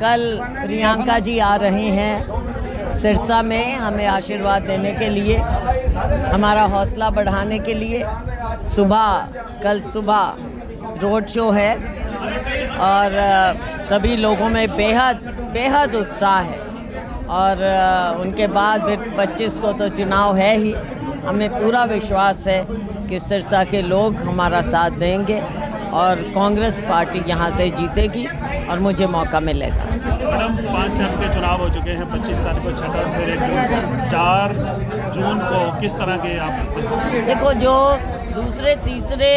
कल प्रियंका जी आ रही हैं सिरसा में हमें आशीर्वाद देने के लिए, हमारा हौसला बढ़ाने के लिए। कल सुबह रोड शो है और सभी लोगों में बेहद उत्साह है। और उनके बाद फिर 25 को तो चुनाव है ही। हमें पूरा विश्वास है कि सिरसा के लोग हमारा साथ देंगे और कांग्रेस पार्टी यहाँ से जीतेगी और मुझे मौका मिलेगा। मैडम, 5 चरण के चुनाव हो चुके हैं, 25 तारीख को छठा, फिर 4 जून को किस तरह के आप देखो, जो दूसरे तीसरे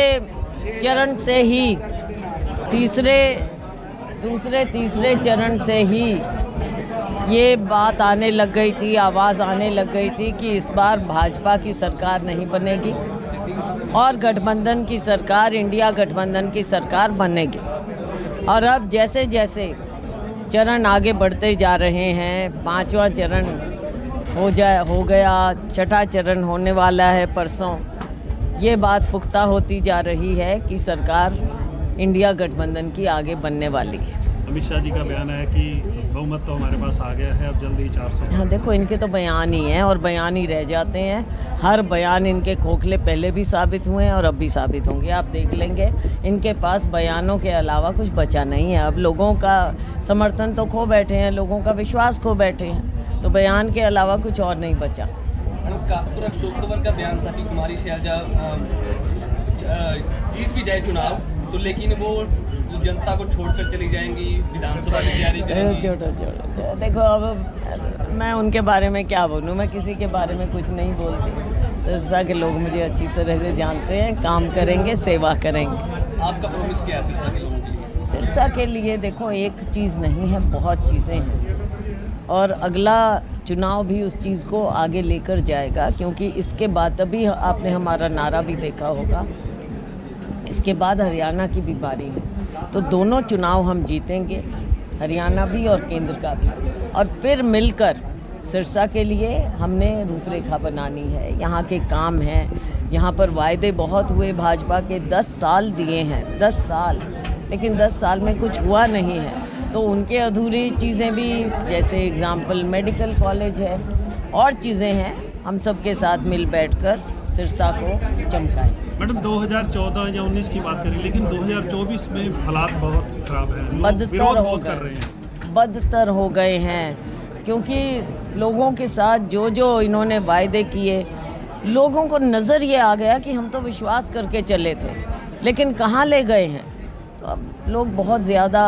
चरण से ही ये बात आने लग गई थी, आवाज़ आने लग गई थी कि इस बार भाजपा की सरकार नहीं बनेगी और गठबंधन की सरकार, इंडिया गठबंधन की सरकार बनेगी। और अब जैसे जैसे चरण आगे बढ़ते जा रहे हैं, 5वां चरण हो गया, छठा चरण होने वाला है परसों, ये बात पुख्ता होती जा रही है कि सरकार इंडिया गठबंधन की आगे बनने वाली है। अमित शाह जी का बयान है कि बहुमत तो हमारे पास आ गया है, अब जल्दी 400। हाँ, देखो, इनके तो बयान ही हैं और बयान ही रह जाते हैं। हर बयान इनके खोखले पहले भी साबित हुए हैं और अब भी साबित होंगे। आप देख लेंगे, इनके पास बयानों के अलावा कुछ बचा नहीं है। अब लोगों का समर्थन तो खो बैठे हैं, लोगों का विश्वास खो बैठे हैं, तो बयान के अलावा कुछ और नहीं बचा। पूरा अक्टूबर का बयान था कि कुमारी शैलजा जीत भी जाए चुनाव तो, लेकिन वो जनता को छोड़कर चली जाएंगी, विधानसभा की तैयारी करेंगी। छोड़ो। देखो, अब मैं उनके बारे में क्या बोलूँ, मैं किसी के बारे में कुछ नहीं बोलती। सिरसा के लोग मुझे अच्छी तरह से जानते हैं, काम करेंगे, सेवा करेंगे। आपका प्रॉमिस क्या है सिरसा के लोगों के लिए? सिरसा के लिए देखो, एक चीज़ नहीं है, बहुत चीज़ें हैं और अगला चुनाव भी उस चीज़ को आगे लेकर जाएगा, क्योंकि इसके बाद अभी आपने हमारा नारा भी देखा होगा, इसके बाद हरियाणा की भी बारी है, तो दोनों चुनाव हम जीतेंगे, हरियाणा भी और केंद्र का भी। और फिर मिलकर सिरसा के लिए हमने रूपरेखा बनानी है। यहाँ के काम हैं, यहाँ पर वायदे बहुत हुए, भाजपा के 10 साल दिए हैं, 10 साल, लेकिन 10 साल में कुछ हुआ नहीं है। तो उनके अधूरी चीज़ें भी, जैसे एग्जाम्पल मेडिकल कॉलेज है और चीज़ें हैं, हम सब के साथ मिल बैठकर सिरसा को चमकाएं। मैडम, 2014 या 19 की बात करें, लेकिन 2024 में हालात बहुत खराब हैं, लोग विरोध बहुत कर रहे हैं, बदतर हो गए हैं, क्योंकि लोगों के साथ जो इन्होंने वायदे किए, लोगों को नज़र ये आ गया कि हम तो विश्वास करके चले थे, लेकिन कहाँ ले गए हैं। तो अब लोग बहुत ज़्यादा